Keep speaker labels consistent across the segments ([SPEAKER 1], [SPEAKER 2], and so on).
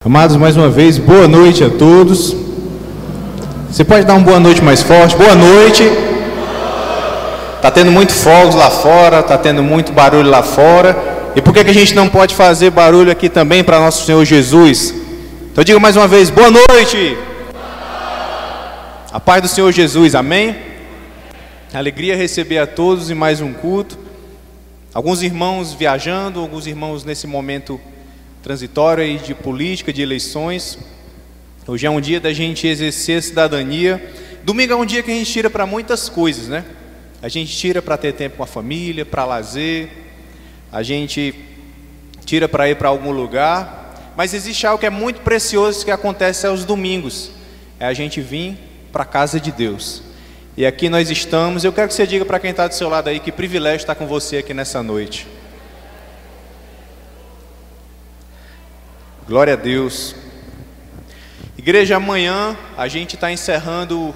[SPEAKER 1] Amados, mais uma vez, boa noite a todos. Você pode dar uma boa noite mais forte? Boa noite. Está tendo muito fogos lá fora, está tendo muito barulho lá fora. E por que a gente não pode fazer barulho aqui também para nosso Senhor Jesus? Então diga mais uma vez, boa noite. A paz do Senhor Jesus, amém? Alegria receber a todos em mais um culto. Alguns irmãos viajando, alguns irmãos nesse momento transitório aí de política, de eleições. Hoje é um dia da gente exercer a cidadania. Domingo é um dia que a gente tira para muitas coisas, né? A gente tira para ter tempo com a família, para lazer. A gente tira para ir para algum lugar. Mas existe algo que é muito precioso que acontece aos domingos. É a gente vir para a casa de Deus. E aqui nós estamos. Eu quero que você diga para quem está do seu lado aí que privilégio estar com você aqui nessa noite. Glória a Deus. Igreja, amanhã a gente está encerrando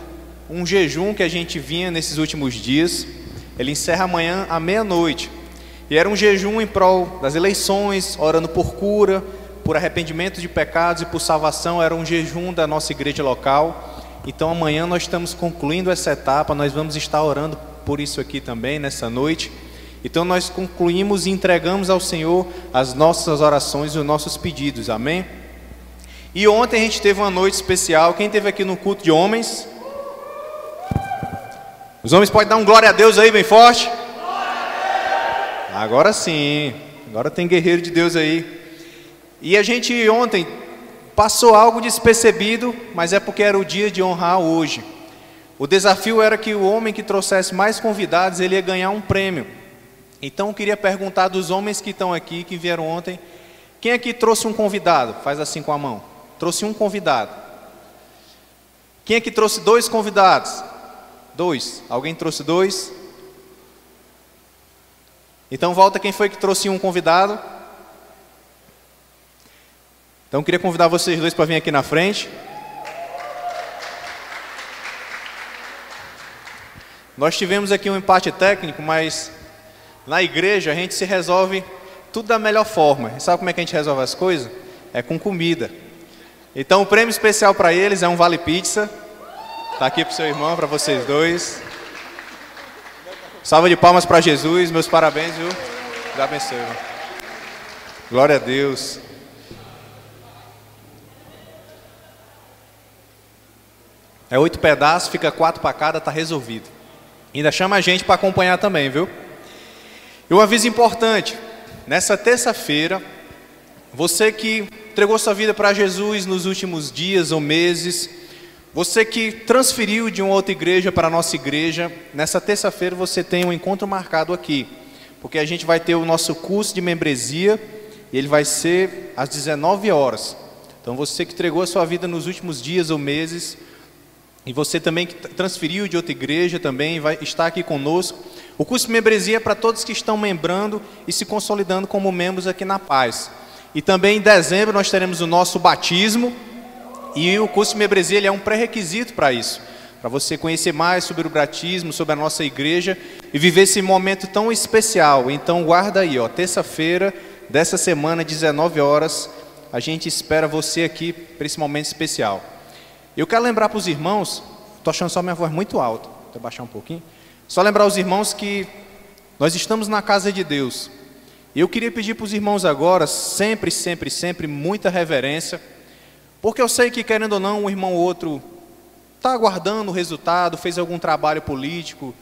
[SPEAKER 1] um jejum que a gente vinha nesses últimos dias. Ele encerra amanhã à meia-noite. E era um jejum em prol das eleições, orando por cura, por arrependimento de pecados e por salvação. Era um jejum da nossa igreja local. Então amanhã nós estamos concluindo essa etapa. Nós vamos estar orando por isso aqui também nessa noite. Então nós concluímos e entregamos ao Senhor as nossas orações e os nossos pedidos, amém? E ontem a gente teve uma noite especial. Quem esteve aqui no culto de homens? Os homens podem dar um glória a Deus aí bem forte? Agora sim, agora tem guerreiro de Deus aí. E a gente ontem passou algo despercebido, mas é porque era o dia de honrar hoje. O desafio era que o homem que trouxesse mais convidados, ele ia ganhar um prêmio. Então eu queria perguntar dos homens que estão aqui, que vieram ontem, quem aqui trouxe um convidado? Faz assim com a mão. Trouxe um convidado. Quem aqui trouxe dois convidados? Dois. Alguém trouxe dois? Então volta quem foi que trouxe um convidado. Então eu queria convidar vocês dois para vir aqui na frente. Nós tivemos aqui um empate técnico, mas na igreja a gente se resolve tudo da melhor forma. E sabe como é que a gente resolve as coisas? É com comida. Então o prêmio especial para eles é um vale pizza. Está aqui para o seu irmão, para vocês dois. Salva de palmas para Jesus, meus parabéns, viu? Deus abençoe. Glória a Deus. É 8 pedaços, fica 4 para cada, está resolvido. Ainda chama a gente para acompanhar também, viu? E um aviso importante, nessa terça-feira, você que entregou sua vida para Jesus nos últimos dias ou meses, você que transferiu de uma outra igreja para a nossa igreja, nessa terça-feira você tem um encontro marcado aqui, porque a gente vai ter o nosso curso de membresia, e ele vai ser às 19 horas. Então você que entregou a sua vida nos últimos dias ou meses, e você também que transferiu de outra igreja também vai estar aqui conosco. O curso de membresia é para todos que estão membrando e se consolidando como membros aqui na Paz. E também em dezembro nós teremos o nosso batismo. E o curso de membresia ele é um pré-requisito para isso. Para você conhecer mais sobre o batismo, sobre a nossa igreja e viver esse momento tão especial. Então guarda aí, ó, terça-feira dessa semana, 19 horas, a gente espera você aqui para esse momento especial. Eu quero lembrar para os irmãos, estou achando só minha voz muito alta, vou baixar um pouquinho. Só lembrar aos irmãos que nós estamos na casa de Deus. E eu queria pedir para os irmãos agora, sempre, sempre, sempre, muita reverência. Porque eu sei que, querendo ou não, um irmão ou outro está aguardando o resultado, fez algum trabalho político,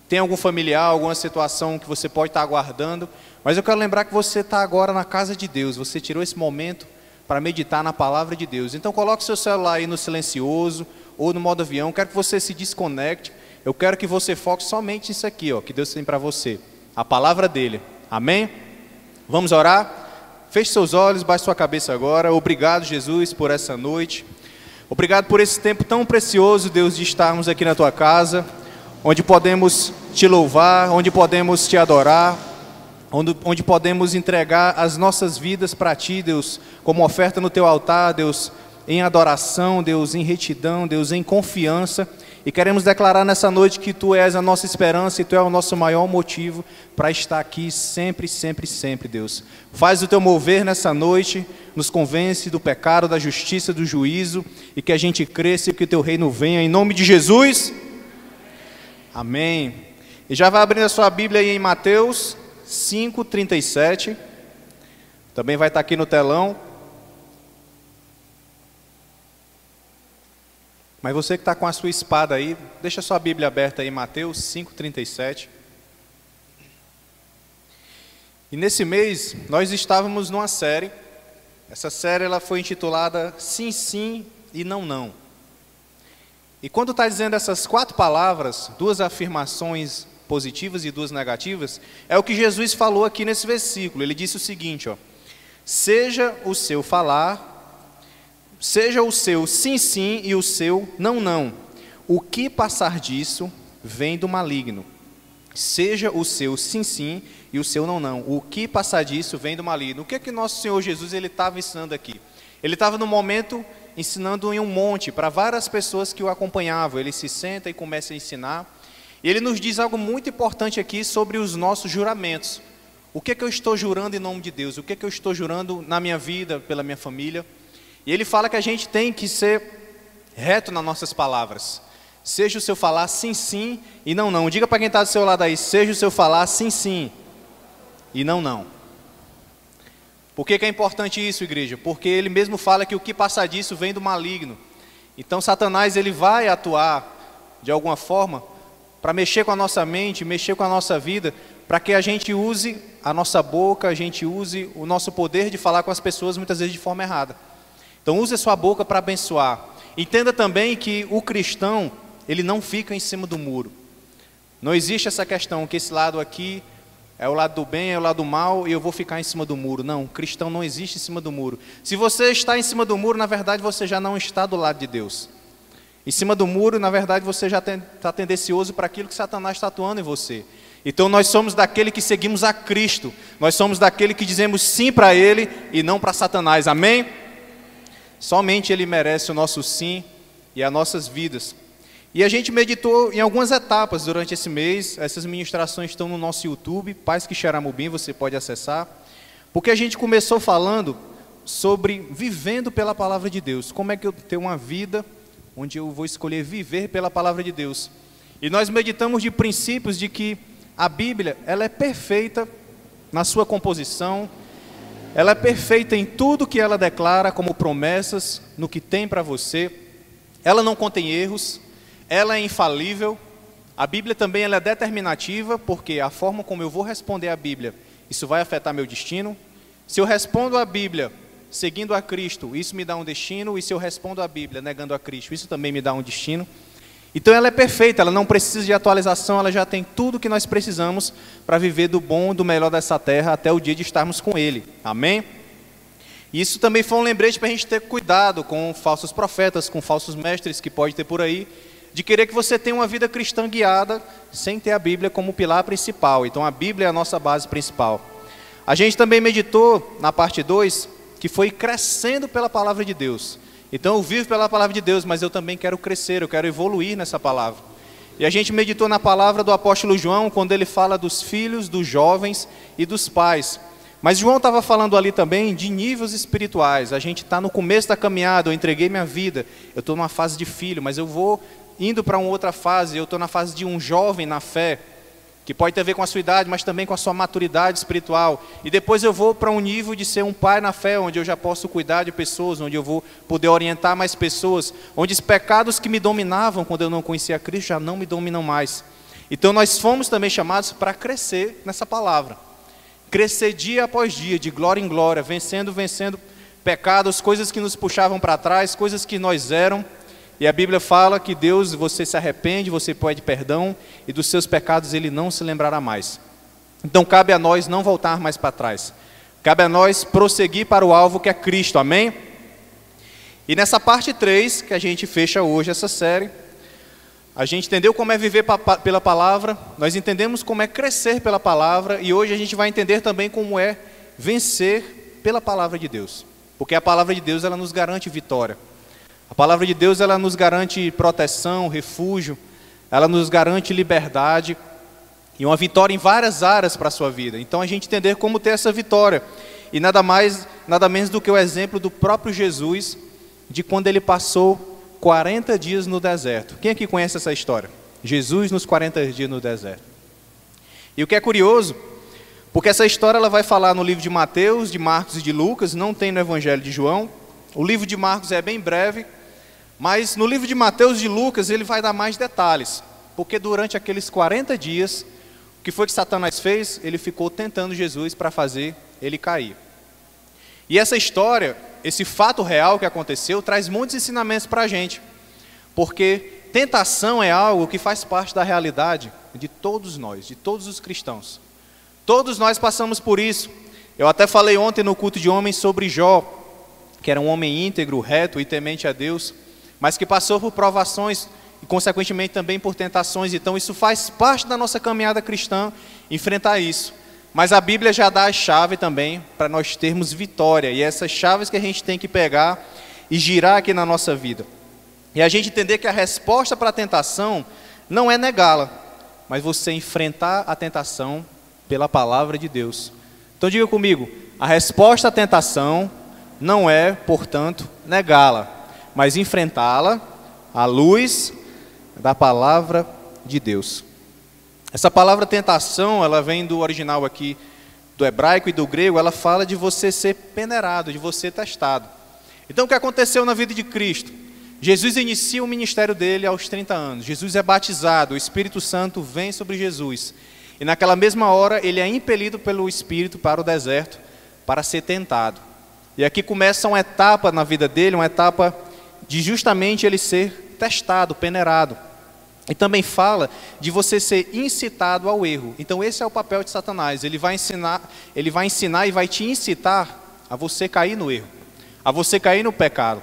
[SPEAKER 1] tem algum familiar, alguma situação que você pode estar aguardando. Mas eu quero lembrar que você está agora na casa de Deus, você tirou esse momento para meditar na palavra de Deus. Então coloque seu celular aí no silencioso ou no modo avião. Eu quero que você se desconecte. Eu quero que você foque somente nisso aqui, ó, que Deus tem para você. A palavra dele. Amém? Vamos orar? Feche seus olhos, baixe sua cabeça agora. Obrigado, Jesus, por essa noite. Obrigado por esse tempo tão precioso, Deus, de estarmos aqui na tua casa, onde podemos te louvar, onde podemos te adorar, onde podemos entregar as nossas vidas para ti, Deus, como oferta no teu altar, Deus, em adoração, Deus, em retidão, Deus, em confiança. e queremos declarar nessa noite que Tu és a nossa esperança e Tu és o nosso maior motivo para estar aqui sempre, sempre, sempre, Deus. Faz o Teu mover nessa noite, nos convence do pecado, da justiça, do juízo, e que a gente cresça e que o Teu reino venha, em nome de Jesus. Amém. E já vai abrindo a sua Bíblia aí em Mateus 5:37. Também vai estar aqui no telão. Mas você que está com a sua espada aí, deixa a sua Bíblia aberta aí em Mateus 5:37. E nesse mês, nós estávamos numa série. Essa série ela foi intitulada Sim, Sim e Não, Não. E quando está dizendo essas 4 palavras, 2 afirmações positivas e 2 negativas, é o que Jesus falou aqui nesse versículo. Ele disse o seguinte, ó: seja o seu falar, seja o seu sim, sim e o seu não, não. O que passar disso vem do maligno. Seja o seu sim, sim e o seu não, não. O que passar disso vem do maligno. O que é que nosso Senhor Jesus ele estava ensinando aqui? Ele estava no momento ensinando em um monte para várias pessoas que o acompanhavam. Ele se senta e começa a ensinar. E ele nos diz algo muito importante aqui sobre os nossos juramentos. O que é que eu estou jurando em nome de Deus? O que é que eu estou jurando na minha vida, pela minha família? E ele fala que a gente tem que ser reto nas nossas palavras. Seja o seu falar sim, sim e não, não. Diga para quem está do seu lado aí, seja o seu falar sim, sim e não, não. Por que é importante isso, igreja? Porque ele mesmo fala que o que passa disso vem do maligno. Então Satanás ele vai atuar de alguma forma para mexer com a nossa mente, mexer com a nossa vida, para que a gente use a nossa boca, a gente use o nosso poder de falar com as pessoas muitas vezes de forma errada. Então use a sua boca para abençoar. Entenda também que o cristão, ele não fica em cima do muro. Não existe essa questão que esse lado aqui é o lado do bem, é o lado do mal e eu vou ficar em cima do muro. Não, cristão não existe em cima do muro. Se você está em cima do muro, na verdade você já não está do lado de Deus. Em cima do muro, na verdade você já está tendencioso para aquilo que Satanás está atuando em você. Então nós somos daquele que seguimos a Cristo. Nós somos daquele que dizemos sim para Ele e não para Satanás. Amém? Somente Ele merece o nosso sim e as nossas vidas. E a gente meditou em algumas etapas durante esse mês. Essas ministrações estão no nosso YouTube, Paz que Xaramubim, você pode acessar. Porque a gente começou falando sobre vivendo pela palavra de Deus. Como é que eu tenho uma vida onde eu vou escolher viver pela palavra de Deus. E nós meditamos de princípios de que a Bíblia, ela é perfeita na sua composição, ela é perfeita em tudo que ela declara como promessas, no que tem para você. Ela não contém erros, ela é infalível. A Bíblia também ela é determinativa, porque a forma como eu vou responder à Bíblia, isso vai afetar meu destino. Se eu respondo à Bíblia seguindo a Cristo, isso me dá um destino, e se eu respondo à Bíblia negando a Cristo, isso também me dá um destino. Então ela é perfeita, ela não precisa de atualização, ela já tem tudo que nós precisamos para viver do bom e do melhor dessa terra até o dia de estarmos com Ele. Amém? E isso também foi um lembrete para a gente ter cuidado com falsos profetas, com falsos mestres que pode ter por aí, de querer que você tenha uma vida cristã guiada sem ter a Bíblia como pilar principal. Então a Bíblia é a nossa base principal. A gente também meditou na parte 2, que foi crescendo pela palavra de Deus. Então eu vivo pela palavra de Deus, mas eu também quero crescer, eu quero evoluir nessa palavra. E a gente meditou na palavra do apóstolo João, quando ele fala dos filhos, dos jovens e dos pais. Mas João estava falando ali também de níveis espirituais. A gente está no começo da caminhada, eu entreguei minha vida, eu estou numa fase de filho, mas eu vou indo para uma outra fase, eu estou na fase de um jovem na fé, que pode ter a ver com a sua idade, mas também com a sua maturidade espiritual. E depois eu vou para um nível de ser um pai na fé, onde eu já posso cuidar de pessoas, onde eu vou poder orientar mais pessoas, onde os pecados que me dominavam quando eu não conhecia Cristo já não me dominam mais. Então nós fomos também chamados para crescer nessa palavra. Crescer dia após dia, de glória em glória, vencendo pecados, coisas que nos puxavam para trás, coisas que nós éramos. E a Bíblia fala que Deus, você se arrepende, você pede perdão, e dos seus pecados Ele não se lembrará mais. Então cabe a nós não voltar mais para trás. Cabe a nós prosseguir para o alvo que é Cristo, amém? E nessa parte 3, que a gente fecha hoje essa série, a gente entendeu como é viver pela palavra, nós entendemos como é crescer pela palavra, e hoje a gente vai entender também como é vencer pela palavra de Deus. Porque a palavra de Deus ela nos garante vitória. A palavra de Deus, ela nos garante proteção, refúgio, ela nos garante liberdade e uma vitória em várias áreas para a sua vida. Então a gente entender como ter essa vitória. E nada mais, nada menos do que o exemplo do próprio Jesus, de quando ele passou 40 dias no deserto. Quem aqui conhece essa história? Jesus nos 40 dias no deserto. E o que é curioso, porque essa história ela vai falar no livro de Mateus, de Marcos e de Lucas, não tem no Evangelho de João. O livro de Marcos é bem breve, mas no livro de Mateus e de Lucas ele vai dar mais detalhes, porque durante aqueles 40 dias, o que foi que Satanás fez? Ele ficou tentando Jesus para fazer ele cair. E essa história, esse fato real que aconteceu, traz muitos ensinamentos para a gente, porque tentação é algo que faz parte da realidade de todos nós, de todos os cristãos. Todos nós passamos por isso. Eu até falei ontem no culto de homens sobre Jó, que era um homem íntegro, reto e temente a Deus, mas que passou por provações e consequentemente também por tentações. Então isso faz parte da nossa caminhada cristã, enfrentar isso. Mas a Bíblia já dá a chave também para nós termos vitória, e essas chaves que a gente tem que pegar e girar aqui na nossa vida. E a gente entender que a resposta para a tentação não é negá-la, mas você enfrentar a tentação pela palavra de Deus. Então diga comigo, a resposta à tentação não é, portanto, negá-la, mas enfrentá-la à luz da palavra de Deus. Essa palavra tentação, ela vem do original aqui, do hebraico e do grego, ela fala de você ser peneirado, de você testado. Então o que aconteceu na vida de Cristo? Jesus inicia o ministério dele aos 30 anos, Jesus é batizado, o Espírito Santo vem sobre Jesus, e naquela mesma hora ele é impelido pelo Espírito para o deserto, para ser tentado. E aqui começa uma etapa na vida dele, uma etapa de justamente ele ser testado, peneirado. E também fala de você ser incitado ao erro. Então esse é o papel de Satanás, ele vai ensinar e vai te incitar a você cair no erro, a você cair no pecado.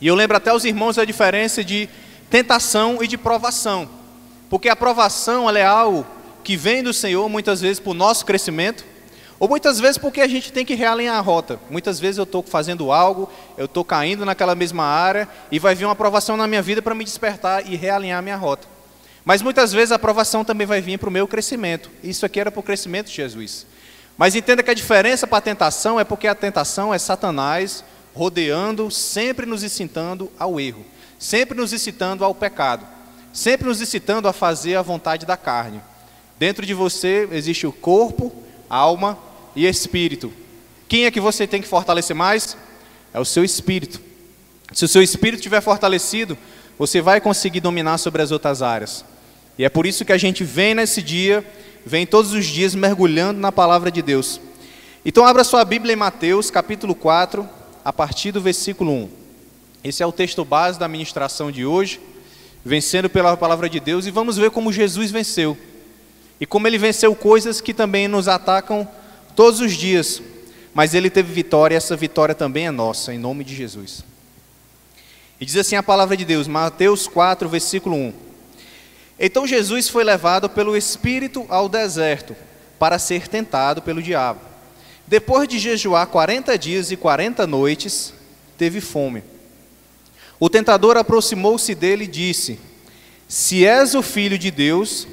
[SPEAKER 1] E eu lembro até aos irmãos a diferença de tentação e de provação, porque a provação ela é algo que vem do Senhor muitas vezes para o nosso crescimento, ou muitas vezes porque a gente tem que realinhar a rota. Muitas vezes eu estou fazendo algo, eu estou caindo naquela mesma área, e vai vir uma provação na minha vida para me despertar e realinhar a minha rota. Mas muitas vezes a provação também vai vir para o meu crescimento. Isso aqui era para o crescimento de Jesus. Mas entenda que a diferença para a tentação é porque a tentação é Satanás rodeando, sempre nos incitando ao erro, sempre nos incitando ao pecado, sempre nos incitando a fazer a vontade da carne. Dentro de você existe o corpo, alma e espírito. Quem é que você tem que fortalecer mais? É o seu espírito. Se o seu espírito estiver fortalecido, você vai conseguir dominar sobre as outras áreas. E é por isso que a gente vem nesse dia, vem todos os dias mergulhando na palavra de Deus. Então abra sua Bíblia em Mateus capítulo 4, a partir do versículo 1. Esse é o texto base da ministração de hoje, vencendo pela palavra de Deus, e vamos ver como Jesus venceu. E como ele venceu coisas que também nos atacam todos os dias, mas ele teve vitória, e essa vitória também é nossa, em nome de Jesus. E diz assim a palavra de Deus, Mateus 4, versículo 1. Então Jesus foi levado pelo Espírito ao deserto, para ser tentado pelo diabo. Depois de jejuar 40 dias e 40 noites, teve fome. O tentador aproximou-se dele e disse: se és o Filho de Deus,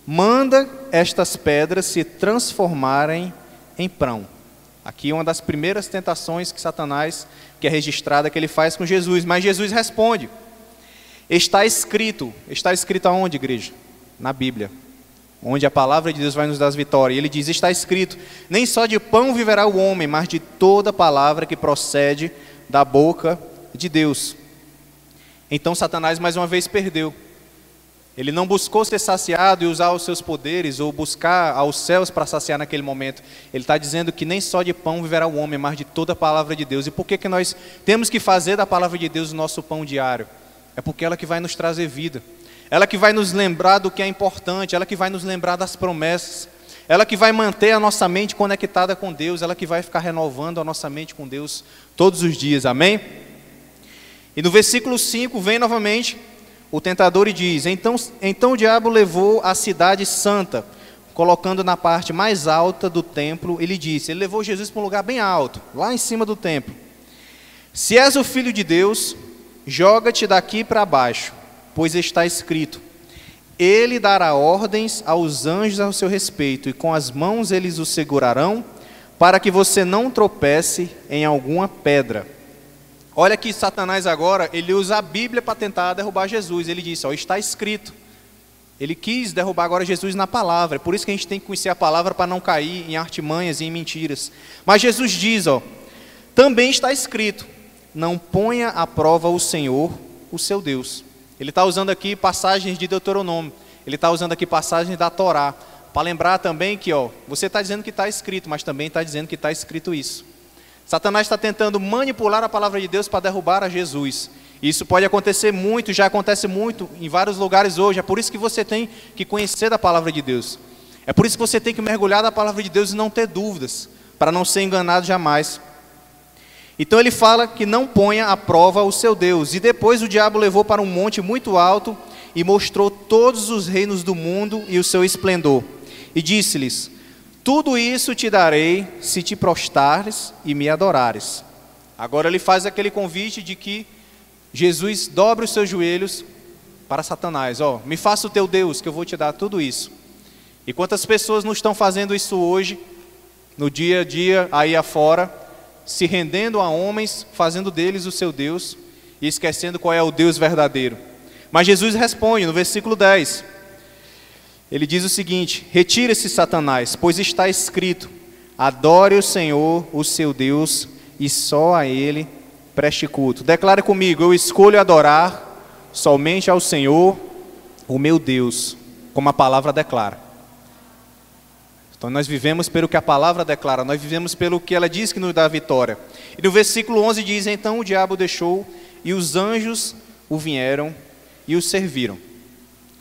[SPEAKER 1] manda estas pedras se transformarem em pão. Aqui é uma das primeiras tentações que Satanás, que é registrada, que ele faz com Jesus. Mas Jesus responde: está escrito aonde, igreja? Na Bíblia, onde a palavra de Deus vai nos dar as vitórias. E ele diz, está escrito, nem só de pão viverá o homem, mas de toda palavra que procede da boca de Deus. Então Satanás mais uma vez perdeu. Ele não buscou ser saciado e usar os seus poderes, ou buscar aos céus para saciar naquele momento. Ele está dizendo que nem só de pão viverá o homem, mas de toda a palavra de Deus. E por que nós temos que fazer da palavra de Deus o nosso pão diário? É porque ela que vai nos trazer vida. Ela que vai nos lembrar do que é importante, ela que vai nos lembrar das promessas, ela que vai manter a nossa mente conectada com Deus, ela que vai ficar renovando a nossa mente com Deus todos os dias, amém? E no versículo 5 vem novamente o tentador e diz, então o diabo levou a cidade santa, colocando na parte mais alta do templo, ele levou Jesus para um lugar bem alto, lá em cima do templo. Se és o Filho de Deus,
[SPEAKER 2] joga-te daqui para baixo, pois está escrito: ele dará ordens aos anjos ao seu respeito, e com as mãos eles o segurarão, para que você não tropece em alguma pedra. Olha que Satanás agora, ele usa a Bíblia para tentar derrubar Jesus. Ele disse, está escrito. Ele quis derrubar agora Jesus na palavra. É por isso que a gente tem que conhecer a palavra para não cair em artimanhas e em mentiras. Mas Jesus diz, também está escrito: não ponha à prova o Senhor, o seu Deus. Ele está usando aqui passagens de Deuteronômio. Ele está usando aqui passagens da Torá. Para lembrar também que, você está dizendo que está escrito, mas também está dizendo que está escrito isso. Satanás está tentando manipular a palavra de Deus para derrubar a Jesus. Isso pode acontecer muito, já acontece muito em vários lugares hoje. É por isso que você tem que conhecer da palavra de Deus. É por isso que você tem que mergulhar na palavra de Deus e não ter dúvidas, para não ser enganado jamais. Então ele fala que não ponha à prova o seu Deus. E depois o diabo levou para um monte muito alto e mostrou todos os reinos do mundo e o seu esplendor. E disse-lhes: tudo isso te darei se te prostrares e me adorares. Agora ele faz aquele convite de que Jesus dobre os seus joelhos para Satanás. Me faça o teu Deus, que eu vou te dar tudo isso. E quantas pessoas não estão fazendo isso hoje, no dia a dia, aí afora, se rendendo a homens, fazendo deles o seu Deus e esquecendo qual é o Deus verdadeiro. Mas Jesus responde no versículo 10. Ele diz o seguinte: retire-se, Satanás, pois está escrito: adore o Senhor, o seu Deus, e só a Ele preste culto. Declare comigo: eu escolho adorar somente ao Senhor, o meu Deus, como a palavra declara. Então nós vivemos pelo que a palavra declara, nós vivemos pelo que ela diz que nos dá a vitória. E no versículo 11 diz: então o diabo deixou, e os anjos o vieram e o serviram.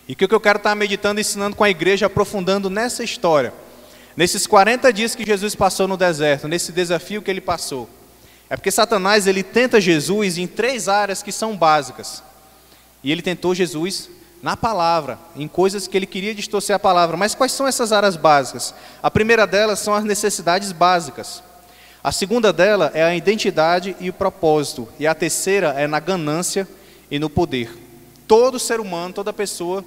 [SPEAKER 2] E o que eu quero estar meditando e ensinando com a igreja, aprofundando nessa história, nesses 40 dias que Jesus passou no deserto, nesse desafio que ele passou, é porque Satanás, ele tenta Jesus em 3 áreas que são básicas. E ele tentou Jesus na palavra, em coisas que ele queria distorcer a palavra. Mas quais são essas áreas básicas? A primeira delas são as necessidades básicas. A segunda dela é a identidade e o propósito. E a terceira é na ganância e no poder. Todo ser humano, toda pessoa,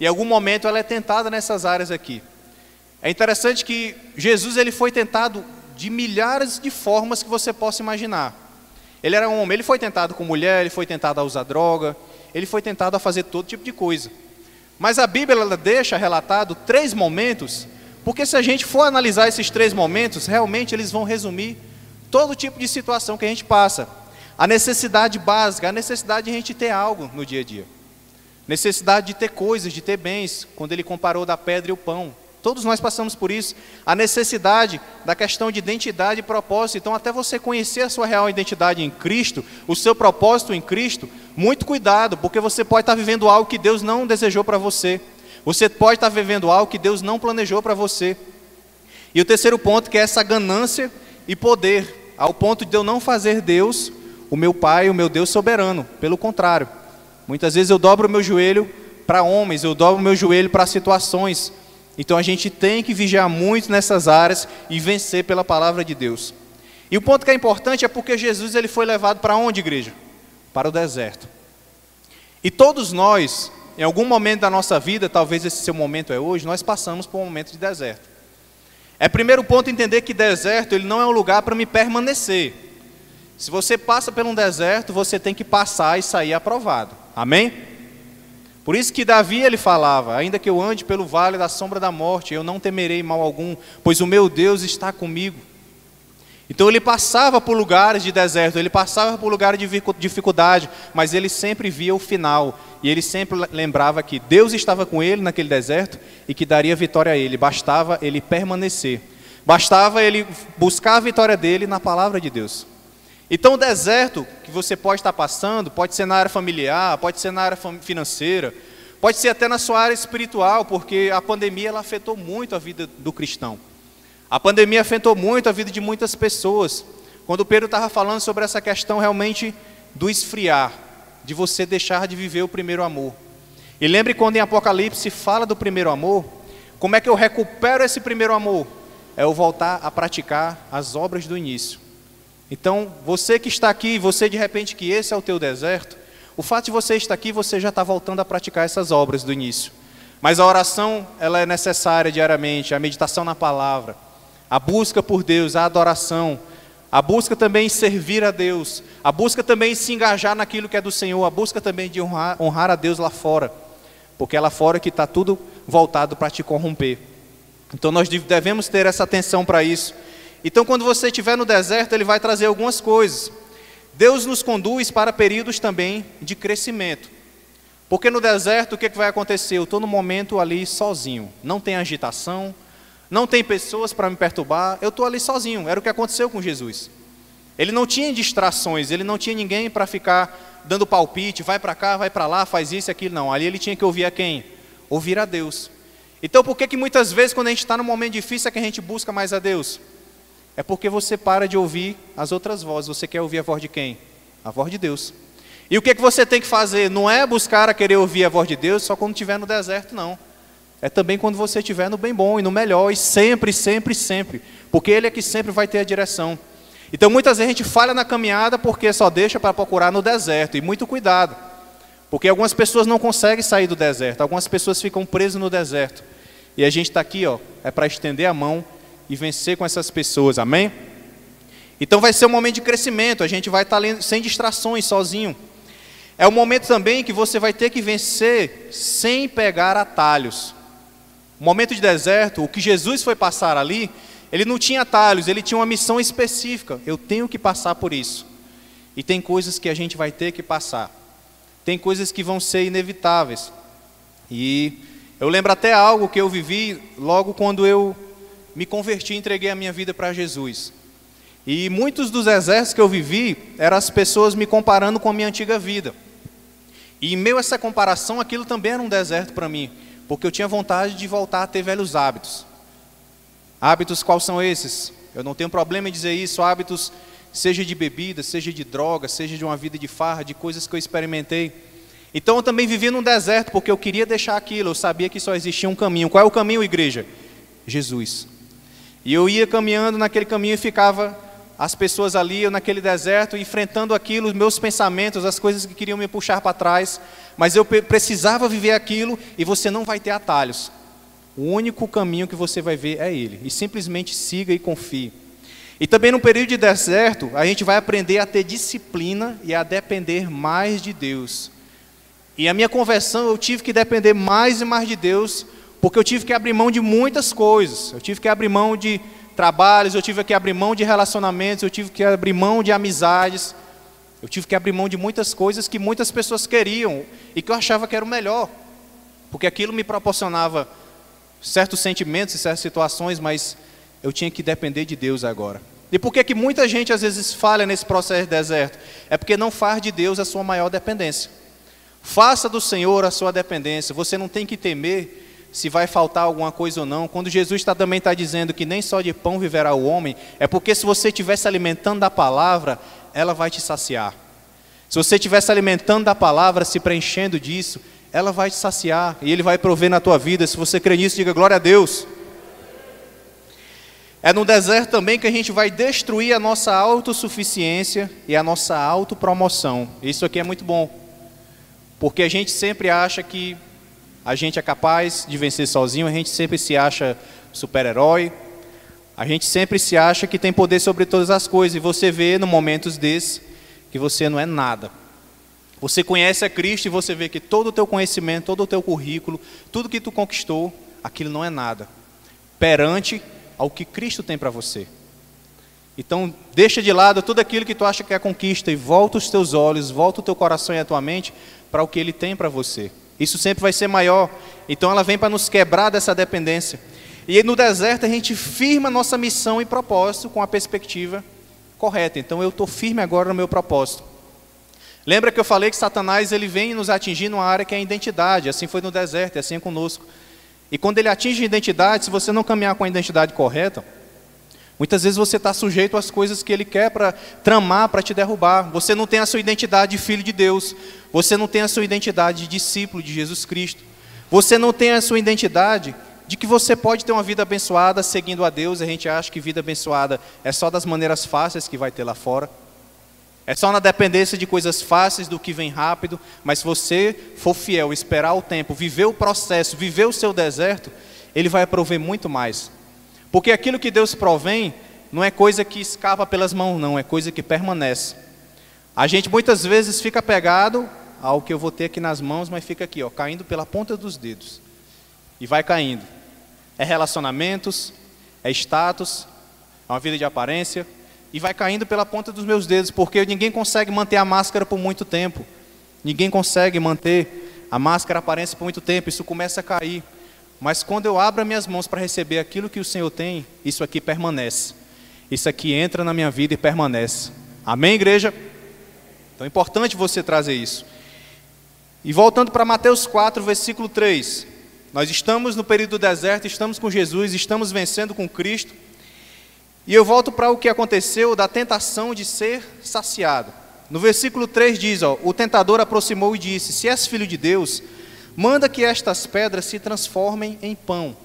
[SPEAKER 2] em algum momento ela é tentada nessas áreas aqui. É interessante que Jesus, ele foi tentado de milhares de formas que você possa imaginar. Ele era um homem, ele foi tentado com mulher, ele foi tentado a usar droga, ele foi tentado a fazer todo tipo de coisa. Mas a Bíblia, ela deixa relatado 3 momentos, porque se a gente for analisar esses 3 momentos, realmente eles vão resumir todo tipo de situação que a gente passa. A necessidade básica, a necessidade de a gente ter algo no dia a dia. Necessidade de ter coisas, de ter bens, quando ele comparou da pedra e o pão. Todos nós passamos por isso. A necessidade da questão de identidade e propósito. Então, até você conhecer a sua real identidade em Cristo, o seu propósito em Cristo, muito cuidado, porque você pode estar vivendo algo que Deus não desejou para você. Você pode estar vivendo algo que Deus não planejou para você. E o terceiro ponto, que é essa ganância e poder, ao ponto de eu não fazer Deus o meu Pai, o meu Deus soberano. Pelo contrário, muitas vezes eu dobro o meu joelho para homens, eu dobro o meu joelho para situações. Então a gente tem que vigiar muito nessas áreas e vencer pela palavra de Deus. E o ponto que é importante é porque Jesus, ele foi levado para onde, igreja? Para o deserto. E todos nós, em algum momento da nossa vida, talvez esse seu momento é hoje, nós passamos por um momento de deserto. É primeiro ponto entender que deserto, ele não é um lugar para me permanecer. Se você passa por um deserto, você tem que passar e sair aprovado. Amém? Por isso que Davi, ele falava: ainda que eu ande pelo vale da sombra da morte, eu não temerei mal algum, pois o meu Deus está comigo. Então ele passava por lugares de deserto, ele passava por lugares de dificuldade, mas ele sempre via o final. E ele sempre lembrava que Deus estava com ele naquele deserto e que daria vitória a ele. Bastava ele permanecer. Bastava ele buscar a vitória dele na palavra de Deus. Então o deserto que você pode estar passando, pode ser na área familiar, pode ser na área financeira, pode ser até na sua área espiritual, porque a pandemia, ela afetou muito a vida do cristão. A pandemia afetou muito a vida de muitas pessoas. Quando o Pedro estava falando sobre essa questão realmente do esfriar, de você deixar de viver o primeiro amor. E lembre quando em Apocalipse fala do primeiro amor, como é que eu recupero esse primeiro amor? É eu voltar a praticar as obras do início. Então, você que está aqui, você de repente que esse é o teu deserto, O fato de você estar aqui, você já está voltando a praticar essas obras do início. Mas a oração, ela é necessária diariamente, a meditação na palavra, a busca por Deus, a adoração, a busca também em servir a Deus, a busca também em se engajar naquilo que é do Senhor, a busca também de honrar a Deus lá fora, porque é lá fora que está tudo voltado para te corromper. Então nós devemos ter essa atenção para isso. Então quando você estiver no deserto, Ele vai trazer algumas coisas. Deus nos conduz para períodos também de crescimento. Porque no deserto o que vai acontecer? Eu estou no momento ali sozinho, não tem agitação, não tem pessoas para me perturbar, eu estou ali sozinho. Era o que aconteceu com Jesus. Ele não tinha distrações, ele não tinha ninguém para ficar dando palpite, vai para cá, vai para lá, faz isso e aquilo, não. Ali ele tinha que ouvir a quem? Ouvir a Deus. Então por que muitas vezes quando a gente está num momento difícil é que a gente busca mais a Deus? É porque você para de ouvir as outras vozes, você quer ouvir a voz de quem? A voz de Deus. E o que você tem que fazer? Não é buscar a querer ouvir a voz de Deus só quando estiver no deserto, não. É também quando você estiver no bem bom e no melhor, e sempre, sempre, sempre. Porque Ele é que sempre vai ter a direção. Então muitas vezes a gente falha na caminhada porque só deixa para procurar no deserto. E muito cuidado, porque algumas pessoas não conseguem sair do deserto, algumas pessoas ficam presas no deserto. E a gente está aqui, é para estender a mão e vencer com essas pessoas, amém? Então vai ser um momento de crescimento, a gente vai estar sem distrações, sozinho. É um momento também que você vai ter que vencer sem pegar atalhos. O momento de deserto, o que Jesus foi passar ali, Ele não tinha atalhos, Ele tinha uma missão específica. Eu tenho que passar por isso. E tem coisas que a gente vai ter que passar. Tem coisas que vão ser inevitáveis. E eu lembro até algo que eu vivi logo quando eu me converti e entreguei a minha vida para Jesus. E muitos dos desertos que eu vivi, eram as pessoas me comparando com a minha antiga vida. E em meio a essa comparação, aquilo também era um deserto para mim, porque eu tinha vontade de voltar a ter velhos hábitos. Hábitos quais são esses? Eu não tenho problema em dizer isso, hábitos seja de bebida, seja de droga, seja de uma vida de farra, de coisas que eu experimentei. Então eu também vivia num deserto, porque eu queria deixar aquilo, eu sabia que só existia um caminho. Qual é o caminho, igreja? Jesus. E eu ia caminhando naquele caminho e ficava as pessoas ali, eu naquele deserto, enfrentando aquilo, os meus pensamentos, as coisas que queriam me puxar para trás, mas eu precisava viver aquilo, e você não vai ter atalhos. O único caminho que você vai ver é Ele, e simplesmente siga e confie. E também no período de deserto, a gente vai aprender a ter disciplina e a depender mais de Deus. E a minha conversão, eu tive que depender mais e mais de Deus, porque eu tive que abrir mão de muitas coisas. Eu tive que abrir mão de trabalhos, eu tive que abrir mão de relacionamentos, eu tive que abrir mão de amizades, eu tive que abrir mão de muitas coisas que muitas pessoas queriam e que eu achava que era o melhor, porque aquilo me proporcionava certos sentimentos e certas situações, mas eu tinha que depender de Deus agora. E por que muita gente às vezes falha nesse processo de deserto? É porque não faz de Deus a sua maior dependência. Faça do Senhor a sua dependência. Você não tem que temer se vai faltar alguma coisa ou não. Quando Jesus também está dizendo que nem só de pão viverá o homem, é porque se você estiver se alimentando da palavra, ela vai te saciar. Se você estiver se alimentando da palavra, se preenchendo disso, ela vai te saciar e Ele vai prover na tua vida. Se você crê nisso, diga glória a Deus. É no deserto também que a gente vai destruir a nossa autossuficiência e a nossa autopromoção. Isso aqui é muito bom, porque a gente sempre acha que a gente é capaz de vencer sozinho, a gente sempre se acha super-herói, a gente sempre se acha que tem poder sobre todas as coisas, e você vê em momentos desses que você não é nada. Você conhece a Cristo e você vê que todo o teu conhecimento, todo o teu currículo, tudo que tu conquistou, aquilo não é nada perante ao que Cristo tem para você. Então deixa de lado tudo aquilo que tu acha que é conquista e volta os teus olhos, volta o teu coração e a tua mente para o que Ele tem para você. Isso sempre vai ser maior. Então ela vem para nos quebrar dessa dependência. E no deserto a gente firma nossa missão e propósito com a perspectiva correta. Então eu estou firme agora no meu propósito. Lembra que eu falei que Satanás ele vem nos atingir numa área que é a identidade. Assim foi no deserto, assim é conosco. E quando ele atinge a identidade, se você não caminhar com a identidade correta, muitas vezes você está sujeito às coisas que ele quer para tramar, para te derrubar. Você não tem a sua identidade de filho de Deus. Você não tem a sua identidade de discípulo de Jesus Cristo. Você não tem a sua identidade de que você pode ter uma vida abençoada seguindo a Deus. A gente acha que vida abençoada é só das maneiras fáceis que vai ter lá fora. É só na dependência de coisas fáceis, do que vem rápido, mas se você for fiel, esperar o tempo, viver o processo, viver o seu deserto, Ele vai prover muito mais. Porque aquilo que Deus provém não é coisa que escapa pelas mãos, não, é coisa que permanece. A gente muitas vezes fica apegado ao que eu vou ter aqui nas mãos, mas fica aqui, ó, caindo pela ponta dos dedos. E vai caindo. É relacionamentos, é status, é uma vida de aparência, e vai caindo pela ponta dos meus dedos, porque ninguém consegue manter a máscara por muito tempo. Ninguém consegue manter a máscara, a aparência por muito tempo, isso começa a cair. Mas quando eu abro as minhas mãos para receber aquilo que o Senhor tem, isso aqui permanece. Isso aqui entra na minha vida e permanece. Amém, igreja? Então é importante você trazer isso. E voltando para Mateus 4, versículo 3. Nós estamos no período do deserto, estamos com Jesus, estamos vencendo com Cristo. E eu volto para o que aconteceu da tentação de ser saciado. No versículo 3 diz, ó, o tentador aproximou e disse, se és filho de Deus, manda que estas pedras se transformem em pão.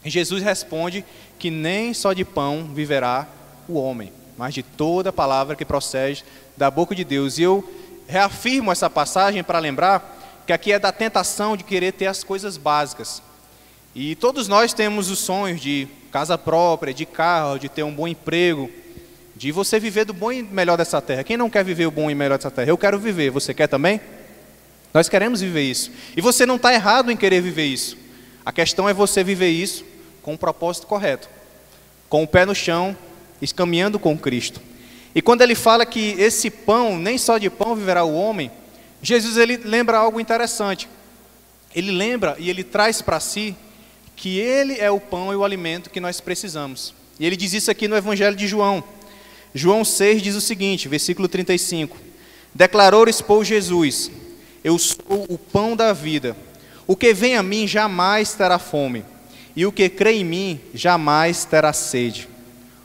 [SPEAKER 2] E Jesus responde que nem só de pão viverá o homem, mas de toda palavra que procede da boca de Deus. E eu reafirmo essa passagem para lembrar que aqui é da tentação de querer ter as coisas básicas. E todos nós temos os sonhos de casa própria, de carro, de ter um bom emprego, de você viver do bom e melhor dessa terra. Quem não quer viver o bom e melhor dessa terra? Eu quero viver, você quer também? Nós queremos viver isso. E você não está errado em querer viver isso. A questão é você viver isso com o propósito correto, com o pé no chão, caminhando com Cristo. E quando ele fala que esse pão, nem só de pão viverá o homem, Jesus ele lembra algo interessante. Ele lembra e ele traz para si que ele é o pão e o alimento que nós precisamos. E ele diz isso aqui no Evangelho de João. João 6 diz o seguinte, versículo 35. Declarou, expôs Jesus, eu sou o pão da vida. O que vem a mim jamais terá fome, e o que crê em mim jamais terá sede.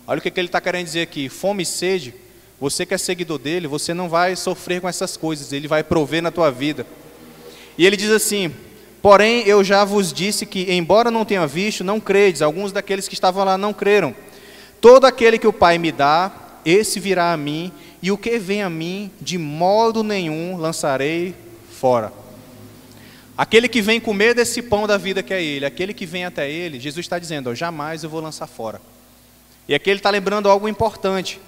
[SPEAKER 2] Olha o que ele está querendo dizer aqui, fome e sede, você que é seguidor dele, você não vai sofrer com essas coisas, ele vai prover na tua vida. E ele diz assim, porém eu já vos disse que, embora não tenha visto, não credes, alguns daqueles que estavam lá não creram. Todo aquele que o Pai me dá, esse virá a mim, e o que vem a mim, de modo nenhum lançarei fora. Aquele que vem comer desse pão da vida que é ele, aquele que vem até ele, Jesus está dizendo, ó, jamais eu vou lançar fora. E aqui ele está lembrando algo importante,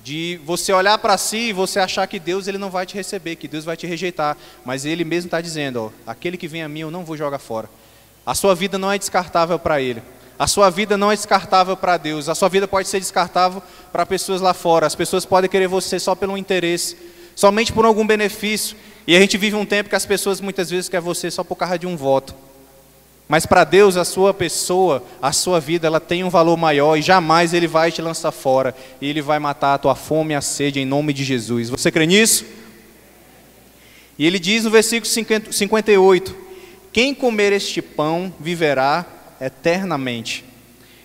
[SPEAKER 2] de você olhar para si e você achar que Deus ele não vai te receber, que Deus vai te rejeitar, mas ele mesmo está dizendo, ó, aquele que vem a mim eu não vou jogar fora. A sua vida não é descartável para ele, a sua vida não é descartável para Deus, a sua vida pode ser descartável para pessoas lá fora, as pessoas podem querer você só pelo interesse, somente por algum benefício, e a gente vive um tempo que as pessoas muitas vezes querem você só por causa de um voto. Mas para Deus, a sua pessoa, a sua vida, ela tem um valor maior e jamais Ele vai te lançar fora. E Ele vai matar a tua fome e a sede em nome de Jesus. Você crê nisso? E Ele diz no versículo 58, quem comer este pão viverá eternamente.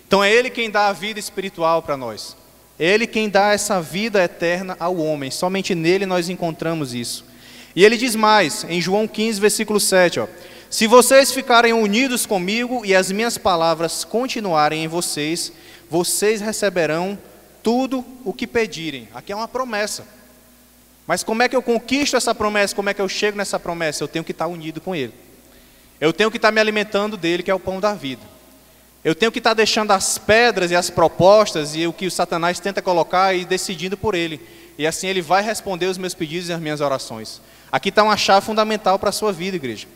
[SPEAKER 2] Então é Ele quem dá a vida espiritual para nós. É Ele quem dá essa vida eterna ao homem. Somente nele nós encontramos isso. E Ele diz mais, em João 15, versículo 7, ó, se vocês ficarem unidos comigo e as minhas palavras continuarem em vocês, vocês receberão tudo o que pedirem. Aqui é uma promessa. Mas como é que eu conquisto essa promessa? Como é que eu chego nessa promessa? Eu tenho que estar unido com Ele. Eu tenho que estar me alimentando dEle, que é o pão da vida. Eu tenho que estar deixando as pedras e as propostas e o que o Satanás tenta colocar e decidindo por Ele. E assim Ele vai responder os meus pedidos e as minhas orações. Aqui está uma chave fundamental para a sua vida, igreja.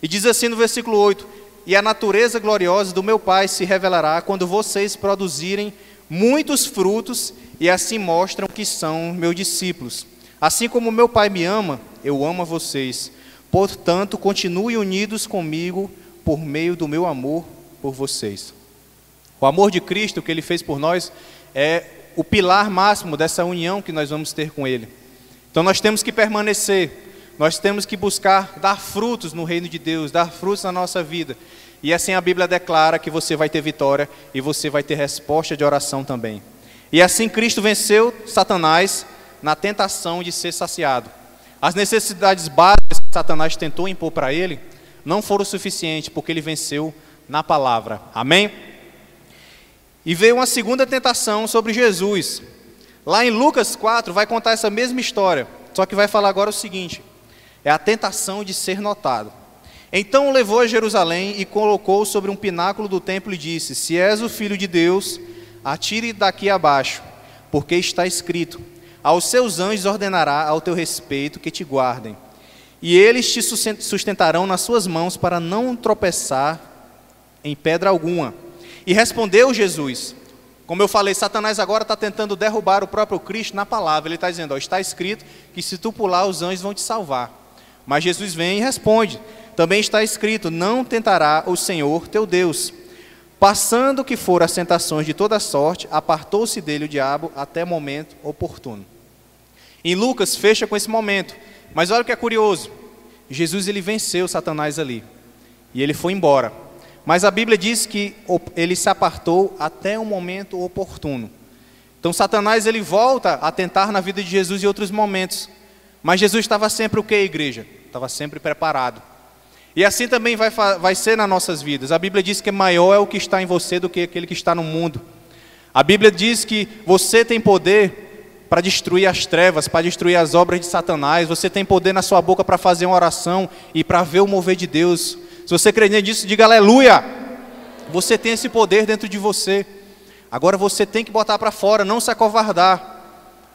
[SPEAKER 2] E diz assim no versículo 8, e a natureza gloriosa do meu Pai se revelará quando vocês produzirem muitos frutos e assim mostram que são meus discípulos. Assim como meu Pai me ama, eu amo a vocês. Portanto, continuem unidos comigo por meio do meu amor por vocês. O amor de Cristo que Ele fez por nós é o pilar máximo dessa união que nós vamos ter com Ele. Então nós temos que permanecer. Nós temos que buscar dar frutos no reino de Deus, dar frutos na nossa vida. E assim a Bíblia declara que você vai ter vitória e você vai ter resposta de oração também. E assim Cristo venceu Satanás na tentação de ser saciado. As necessidades básicas que Satanás tentou impor para ele não foram suficientes, porque ele venceu na palavra. Amém? E veio uma segunda tentação sobre Jesus. Lá em Lucas 4 vai contar essa mesma história, só que vai falar agora o seguinte: é a tentação de ser notado. Então o levou a Jerusalém e colocou sobre um pináculo do templo e disse: se és o Filho de Deus, atire daqui abaixo, porque está escrito: aos seus anjos ordenará ao teu respeito que te guardem, e eles te sustentarão nas suas mãos para não tropeçar em pedra alguma. E respondeu Jesus, como eu falei, Satanás agora está tentando derrubar o próprio Cristo na palavra. Ele está dizendo, está escrito que se tu pular, os anjos vão te salvar. Mas Jesus vem e responde, também está escrito, não tentará o Senhor teu Deus. Passando que foram as tentações de toda sorte, apartou-se dele o diabo até o momento oportuno. Em Lucas fecha com esse momento, mas olha o que é curioso, Jesus ele venceu Satanás ali, e ele foi embora. Mas a Bíblia diz que ele se apartou até o momento oportuno. Então Satanás ele volta a tentar na vida de Jesus em outros momentos, mas Jesus estava sempre o que, igreja? Estava sempre preparado. E assim também vai ser nas nossas vidas. A Bíblia diz que maior é o que está em você do que aquele que está no mundo. A Bíblia diz que você tem poder para destruir as trevas, para destruir as obras de Satanás. Você tem poder na sua boca para fazer uma oração e para ver o mover de Deus. Se você crê nisso, diga aleluia. Você tem esse poder dentro de você. Agora você tem que botar para fora, não se acovardar,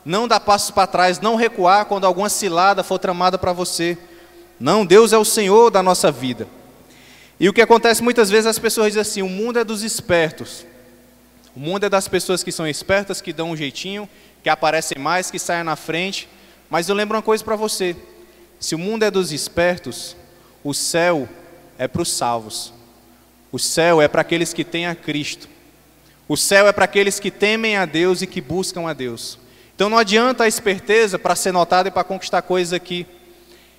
[SPEAKER 2] não dar passos para trás, não recuar quando alguma cilada for tramada para você. Não, Deus é o Senhor da nossa vida. E o que acontece muitas vezes, as pessoas dizem assim, o mundo é dos espertos. O mundo é das pessoas que são espertas, que dão um jeitinho, que aparecem mais, que saem na frente. Mas eu lembro uma coisa para você, se o mundo é dos espertos, o céu é para os salvos. O céu é para aqueles que têm a Cristo. O céu é para aqueles que temem a Deus e que buscam a Deus. Então não adianta a esperteza para ser notado e para conquistar coisas aqui.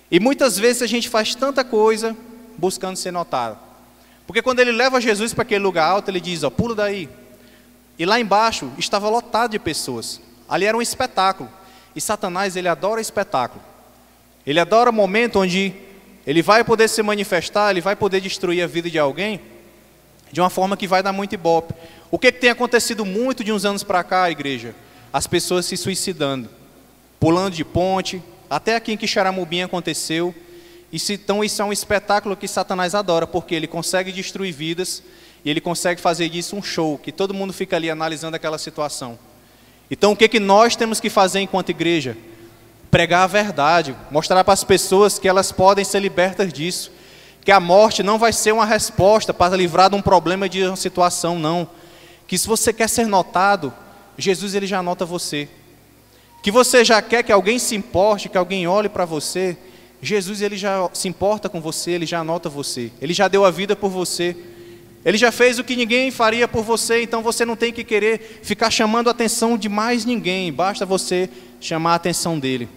[SPEAKER 2] E muitas vezes a gente faz tanta coisa buscando ser notado. Porque quando ele leva Jesus para aquele lugar alto, ele diz, ó, pula daí. E lá embaixo estava lotado de pessoas. Ali era um espetáculo. E Satanás, ele adora espetáculo. Ele adora o momento onde ele vai poder se manifestar, ele vai poder destruir a vida de alguém de uma forma que vai dar muito ibope. O que tem acontecido muito de uns anos para cá, igreja? As pessoas se suicidando, pulando de ponte, até aqui em Quixaramubim aconteceu. Então isso é um espetáculo que Satanás adora, porque ele consegue destruir vidas e ele consegue fazer disso um show, que todo mundo fica ali analisando aquela situação. Então o que nós temos que fazer enquanto igreja? Pregar a verdade, mostrar para as pessoas que elas podem ser libertas disso, que a morte não vai ser uma resposta para livrar de um problema, de uma situação, não. Que se você quer ser notado, Jesus ele já nota você. Que você já quer que alguém se importe, que alguém olhe para você, Jesus ele já se importa com você, ele já nota você. Ele já deu a vida por você. Ele já fez o que ninguém faria por você, então você não tem que querer ficar chamando a atenção de mais ninguém. Basta você chamar a atenção dele.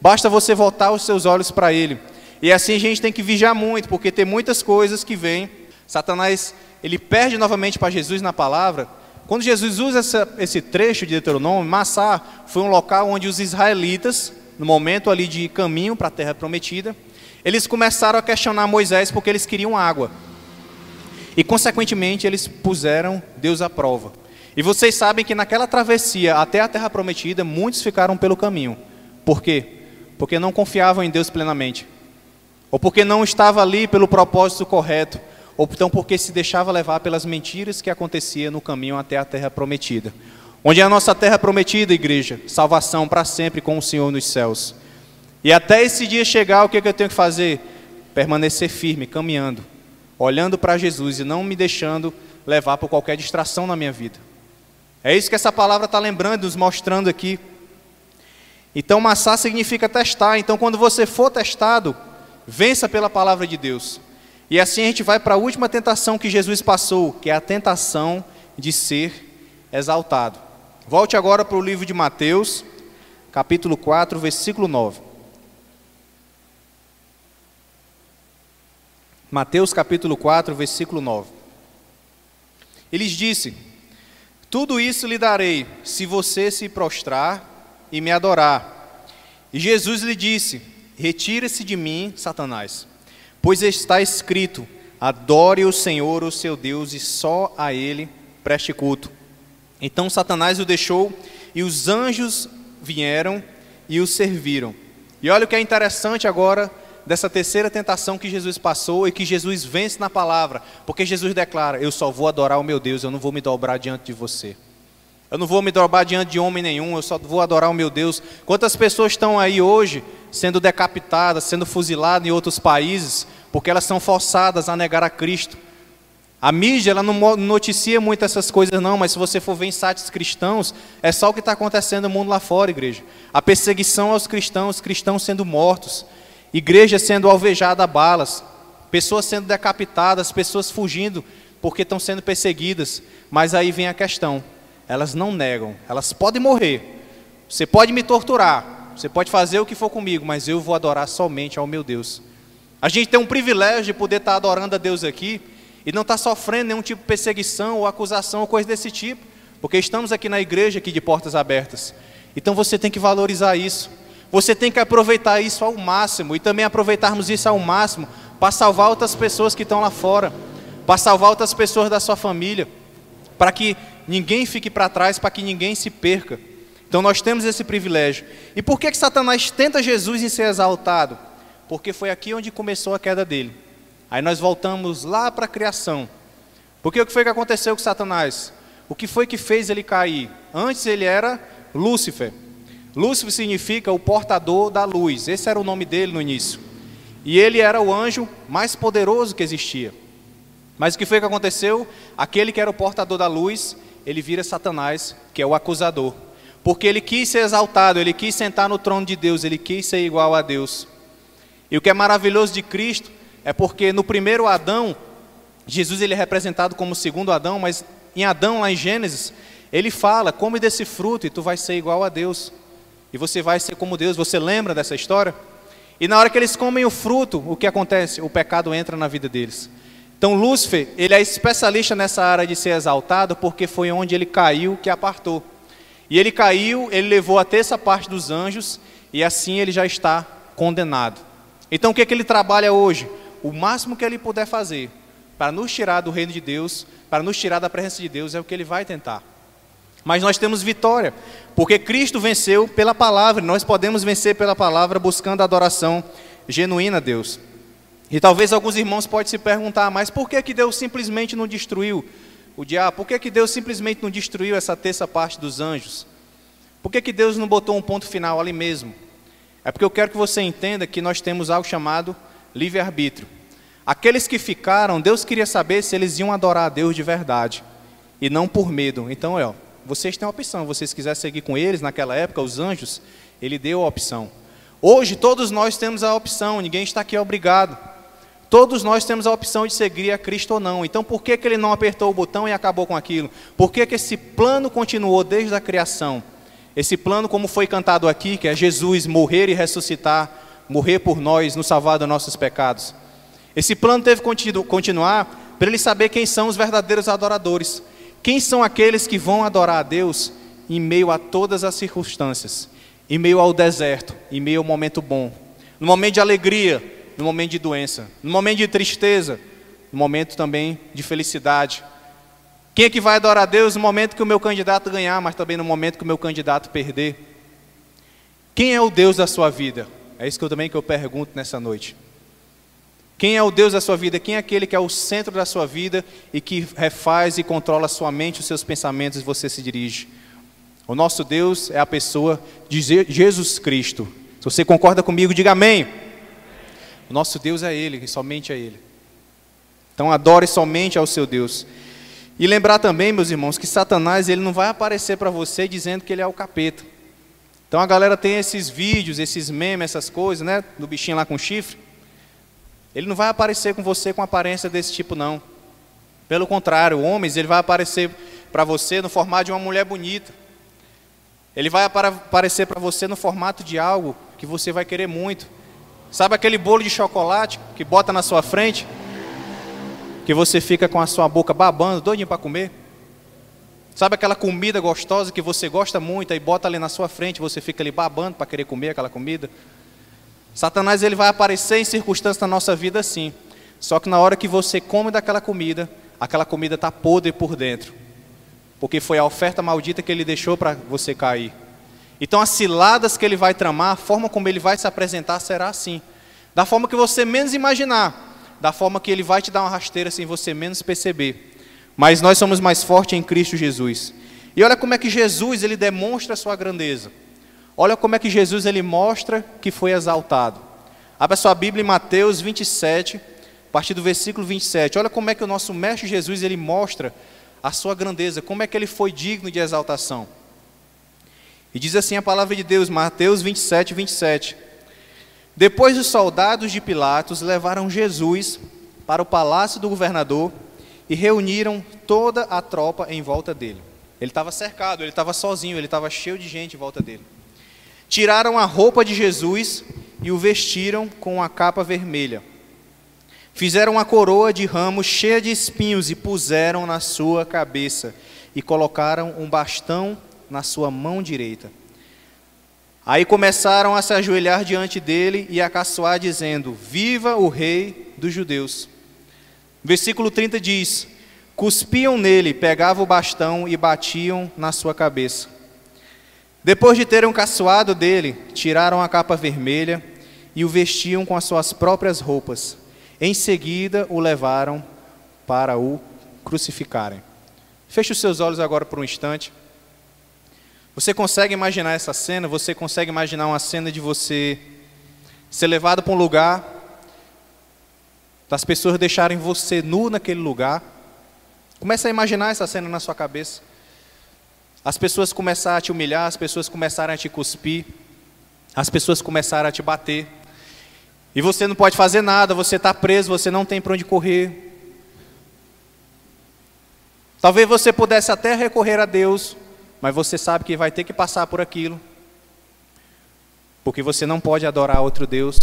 [SPEAKER 2] Basta você voltar os seus olhos para ele. E assim a gente tem que vigiar muito, porque tem muitas coisas que vêm. Satanás, ele perde novamente para Jesus na palavra. Quando Jesus usa esse trecho de Deuteronômio, Massá foi um local onde os israelitas, no momento ali de caminho para a terra prometida, eles começaram a questionar Moisés porque eles queriam água. E consequentemente eles puseram Deus à prova. E vocês sabem que naquela travessia até a terra prometida, muitos ficaram pelo caminho. Por quê? Porque não confiavam em Deus plenamente. Ou porque não estava ali pelo propósito correto. Ou então porque se deixava levar pelas mentiras que acontecia no caminho até a terra prometida. Onde é a nossa terra prometida, igreja? Salvação para sempre com o Senhor nos céus. E até esse dia chegar, o que eu tenho que fazer? Permanecer firme, caminhando, olhando para Jesus e não me deixando levar por qualquer distração na minha vida. É isso que essa palavra está lembrando, nos mostrando aqui. Então, massar significa testar. Então, quando você for testado, vença pela palavra de Deus. E assim a gente vai para a última tentação que Jesus passou, que é a tentação de ser exaltado. Volte agora para o livro de Mateus, capítulo 4, versículo 9. Mateus capítulo 4, versículo 9. Ele disse, tudo isso lhe darei, se você se prostrar e me adorar. E Jesus lhe disse, retira-se de mim, Satanás, pois está escrito, adore o Senhor, o seu Deus, e só a Ele preste culto. Então Satanás o deixou, e os anjos vieram e os serviram. E olha o que é interessante agora dessa terceira tentação que Jesus passou e que Jesus vence na palavra, porque Jesus declara: eu só vou adorar o meu Deus, eu não vou me dobrar diante de você. Eu não vou me dobrar diante de homem nenhum, eu só vou adorar o meu Deus. Quantas pessoas estão aí hoje sendo decapitadas, sendo fuziladas em outros países, porque elas são forçadas a negar a Cristo? A mídia ela não noticia muito essas coisas não, mas se você for ver em sites cristãos, é só o que está acontecendo no mundo lá fora, igreja. A perseguição aos cristãos, cristãos sendo mortos, igreja sendo alvejada a balas, pessoas sendo decapitadas, pessoas fugindo porque estão sendo perseguidas. Mas aí vem a questão: elas não negam, elas podem morrer, você pode me torturar, você pode fazer o que for comigo, mas eu vou adorar somente ao meu Deus. A gente tem um privilégio de poder estar adorando a Deus aqui e não estar sofrendo nenhum tipo de perseguição ou acusação ou coisa desse tipo, porque estamos aqui na igreja aqui de portas abertas. Então você tem que valorizar isso, você tem que aproveitar isso ao máximo, e também aproveitarmos isso ao máximo para salvar outras pessoas que estão lá fora, para salvar outras pessoas da sua família, para que ninguém fique para trás, para que ninguém se perca. Então nós temos esse privilégio. E por que Satanás tenta Jesus em ser exaltado? Porque foi aqui onde começou a queda dele. Aí nós voltamos lá para a criação. Porque o que foi que aconteceu com Satanás? O que foi que fez ele cair? Antes ele era Lúcifer. Lúcifer significa o portador da luz. Esse era o nome dele no início. E ele era o anjo mais poderoso que existia. Mas o que foi que aconteceu? Aquele que era o portador da luz, ele vira Satanás, que é o acusador. Porque ele quis ser exaltado, ele quis sentar no trono de Deus, ele quis ser igual a Deus. E o que é maravilhoso de Cristo é porque no primeiro Adão, Jesus ele é representado como o segundo Adão, mas em Adão, lá em Gênesis, ele fala: come desse fruto e tu vais ser igual a Deus. E você vai ser como Deus. Você lembra dessa história? E na hora que eles comem o fruto, o que acontece? O pecado entra na vida deles. Então Lúcifer, ele é especialista nessa área de ser exaltado, porque foi onde ele caiu que apartou. E ele caiu, ele levou a terça parte dos anjos, e assim ele já está condenado. Então o que é que ele trabalha hoje? O máximo que ele puder fazer para nos tirar do reino de Deus, para nos tirar da presença de Deus, é o que ele vai tentar. Mas nós temos vitória, porque Cristo venceu pela palavra, nós podemos vencer pela palavra buscando a adoração genuína a Deus. E talvez alguns irmãos podem se perguntar: mas por que Deus simplesmente não destruiu o diabo? Por que Deus simplesmente não destruiu essa terça parte dos anjos? Por que Deus não botou um ponto final ali mesmo? É porque eu quero que você entenda que nós temos algo chamado livre-arbítrio. Aqueles que ficaram, Deus queria saber se eles iam adorar a Deus de verdade, e não por medo. Então, vocês têm a opção, se vocês quiserem seguir com eles, naquela época, os anjos, ele deu a opção. Hoje, todos nós temos a opção, ninguém está aqui obrigado. Todos nós temos a opção de seguir a Cristo ou não. Então por que ele não apertou o botão e acabou com aquilo? Por que esse plano continuou desde a criação? Esse plano, como foi cantado aqui, que é Jesus morrer e ressuscitar, morrer por nós, nos salvar dos nossos pecados. Esse plano teve que continuar para ele saber quem são os verdadeiros adoradores. Quem são aqueles que vão adorar a Deus em meio a todas as circunstâncias, em meio ao deserto, em meio ao momento bom, no momento de alegria, no momento de doença, no momento de tristeza, no momento também de felicidade. Quem é que vai adorar a Deus no momento que o meu candidato ganhar, mas também no momento que o meu candidato perder? Quem é o Deus da sua vida? É isso que eu pergunto nessa noite. Quem é o Deus da sua vida? Quem é aquele que é o centro da sua vida e que refaz e controla a sua mente, os seus pensamentos e você se dirige? O nosso Deus é a pessoa de Jesus Cristo. Se você concorda comigo, diga amém. O nosso Deus é Ele, e somente a Ele. Então adore somente ao seu Deus. E lembrar também, meus irmãos, que Satanás ele não vai aparecer para você dizendo que ele é o capeta. Então a galera tem esses vídeos, esses memes, essas coisas, né? Do bichinho lá com chifre. Ele não vai aparecer com você com aparência desse tipo, não. Pelo contrário, homens, ele vai aparecer para você no formato de uma mulher bonita. Ele vai aparecer para você no formato de algo que você vai querer muito. Sabe aquele bolo de chocolate que bota na sua frente? Que você fica com a sua boca babando, doidinho para comer? Sabe aquela comida gostosa que você gosta muito, aí bota ali na sua frente, você fica ali babando para querer comer aquela comida? Satanás ele vai aparecer em circunstâncias na nossa vida assim. Só que na hora que você come daquela comida, aquela comida está podre por dentro. porque foi a oferta maldita que ele deixou para você cair. Então as ciladas que ele vai tramar, a forma como ele vai se apresentar será assim, da forma que você menos imaginar, da forma que ele vai te dar uma rasteira sem você menos perceber. Mas nós somos mais fortes em Cristo Jesus. E olha como é que Jesus ele demonstra a sua grandeza. Olha como é que Jesus ele mostra que foi exaltado. Abra a sua Bíblia em Mateus 27, a partir do versículo 27. Olha como é que o nosso Mestre Jesus ele mostra a sua grandeza, como é que ele foi digno de exaltação. E diz assim a palavra de Deus, Mateus 27, 27. Depois os soldados de Pilatos levaram Jesus para o palácio do governador e reuniram toda a tropa em volta dele. Ele estava cercado, ele estava sozinho, ele estava cheio de gente em volta dele. Tiraram a roupa de Jesus e o vestiram com a capa vermelha. Fizeram uma coroa de ramos cheia de espinhos e puseram na sua cabeça. E colocaram um bastão na sua mão direita. Aí começaram a se ajoelhar diante dele e a caçoar, dizendo: Viva o Rei dos Judeus! Versículo 30 diz: Cuspiam nele, pegavam o bastão e batiam na sua cabeça. Depois de terem caçoado dele, tiraram a capa vermelha e o vestiam com as suas próprias roupas. Em seguida, o levaram para o crucificarem. Feche os seus olhos agora por um instante. Você consegue imaginar essa cena? Você consegue imaginar uma cena de você ser levado para um lugar, das pessoas deixarem você nu naquele lugar? Comece a imaginar essa cena na sua cabeça. As pessoas começaram a te humilhar, as pessoas começaram a te cuspir, as pessoas começaram a te bater. E você não pode fazer nada, você está preso, você não tem para onde correr. Talvez você pudesse até recorrer a Deus, mas você sabe que vai ter que passar por aquilo, porque você não pode adorar outro Deus.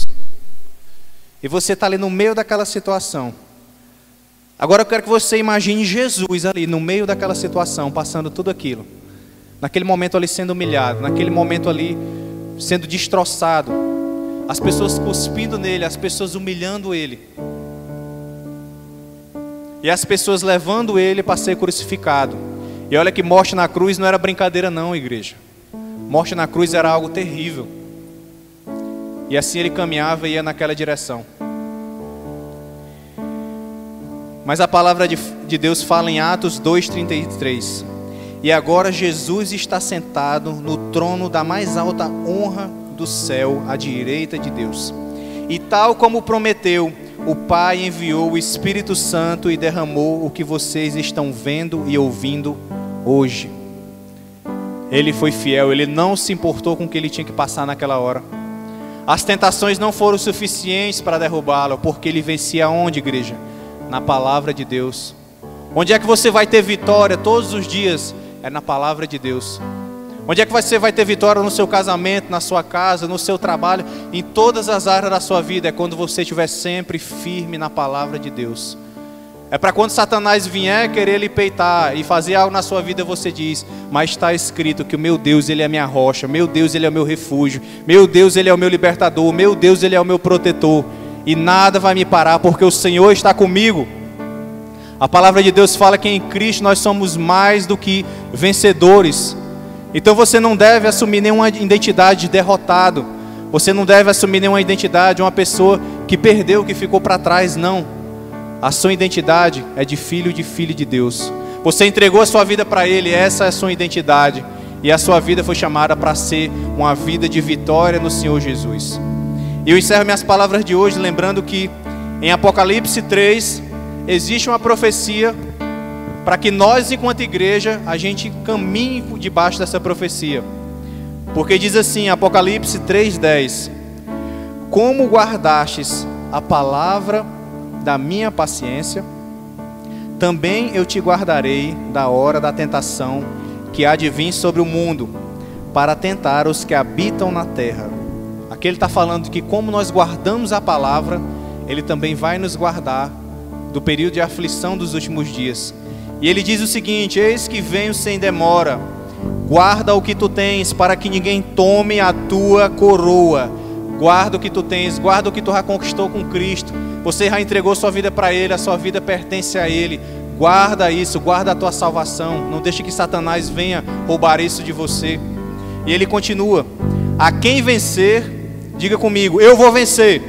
[SPEAKER 2] E você está ali no meio daquela situação. Agora eu quero que você imagine Jesus ali no meio daquela situação, passando tudo aquilo. Naquele momento ali sendo humilhado, naquele momento ali sendo destroçado. As pessoas cuspindo nele, as pessoas humilhando ele. E as pessoas levando ele para ser crucificado. E olha que morte na cruz não era brincadeira não, igreja. Morte na cruz era algo terrível. E assim ele caminhava e ia naquela direção. Mas a palavra de Deus fala em Atos 2:33. E agora Jesus está sentado no trono da mais alta honra do céu, à direita de Deus. E tal como prometeu, o Pai enviou o Espírito Santo e derramou o que vocês estão vendo e ouvindo hoje. Ele foi fiel, ele não se importou com o que ele tinha que passar naquela hora. As tentações não foram suficientes para derrubá-lo, porque ele vencia onde, igreja? Na palavra de Deus. Onde é que você vai ter vitória todos os dias? É na palavra de Deus. Onde é que você vai ter vitória no seu casamento, na sua casa, no seu trabalho, em todas as áreas da sua vida? É quando você estiver sempre firme na palavra de Deus. É para quando Satanás vier querer lhe peitar e fazer algo na sua vida, você diz: mas está escrito que o meu Deus, ele é minha rocha, meu Deus, ele é o meu refúgio, meu Deus, ele é o meu libertador, meu Deus, ele é o meu protetor, e nada vai me parar, porque o Senhor está comigo. A palavra de Deus fala que em Cristo nós somos mais do que vencedores. Então você não deve assumir nenhuma identidade de derrotado. Você não deve assumir nenhuma identidade de uma pessoa que perdeu, que ficou para trás, não. A sua identidade é de filho de Deus. Você entregou a sua vida para Ele, essa é a sua identidade. E a sua vida foi chamada para ser uma vida de vitória no Senhor Jesus. E eu encerro minhas palavras de hoje lembrando que em Apocalipse 3 existe uma profecia para que nós, enquanto igreja, a gente caminhe debaixo dessa profecia. Porque diz assim, Apocalipse 3:10: Como guardastes a palavra da minha paciência, também eu te guardarei da hora da tentação que há de vir sobre o mundo, para tentar os que habitam na terra. Aqui ele está falando que como nós guardamos a palavra, Ele também vai nos guardar do período de aflição dos últimos dias. E ele diz o seguinte: eis que venho sem demora, guarda o que tu tens, para que ninguém tome a tua coroa. Guarda o que tu tens, guarda o que tu já conquistou com Cristo. Você já entregou sua vida para Ele, a sua vida pertence a Ele. Guarda isso, guarda a tua salvação. Não deixe que Satanás venha roubar isso de você. E ele continua: a quem vencer, diga comigo, eu vou vencer.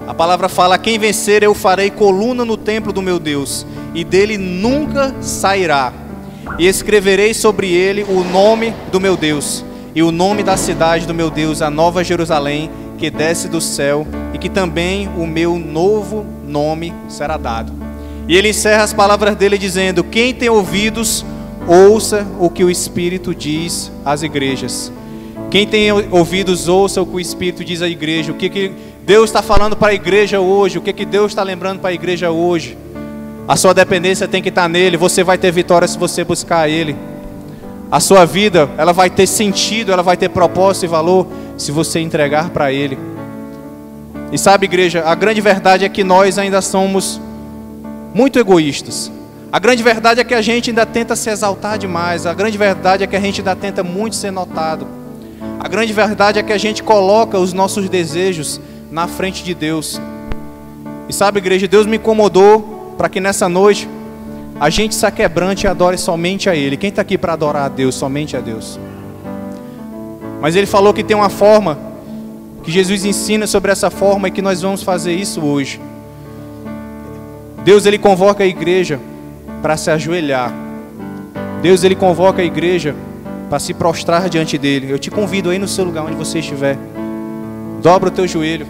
[SPEAKER 2] A palavra fala: a quem vencer eu farei coluna no templo do meu Deus, e dele nunca sairá. E escreverei sobre ele o nome do meu Deus, e o nome da cidade do meu Deus, a nova Jerusalém, que desce do céu, e que também o meu novo nome será dado. E ele encerra as palavras dele dizendo: quem tem ouvidos, ouça o que o Espírito diz às igrejas. Quem tem ouvidos, ouça o que o Espírito diz à igreja. O que Deus está falando para a igreja hoje? O que Deus está lembrando para a igreja hoje? A sua dependência tem que estar nele. Você vai ter vitória se você buscar ele. A sua vida, ela vai ter sentido, ela vai ter propósito e valor se você entregar para ele. E sabe, igreja, a grande verdade é que nós ainda somos muito egoístas. A grande verdade é que a gente ainda tenta se exaltar demais. A grande verdade é que a gente ainda tenta muito ser notado. A grande verdade é que a gente coloca os nossos desejos na frente de Deus. E sabe, igreja, Deus me incomodou para que nessa noite a gente se aquebrante e adore somente a Ele. Quem está aqui para adorar a Deus? Somente a Deus. Mas Ele falou que tem uma forma, que Jesus ensina sobre essa forma, e que nós vamos fazer isso hoje. Deus, Ele convoca a igreja para se ajoelhar. Deus, Ele convoca a igreja para se prostrar diante dEle. Eu te convido aí no seu lugar onde você estiver. Dobra o teu joelho.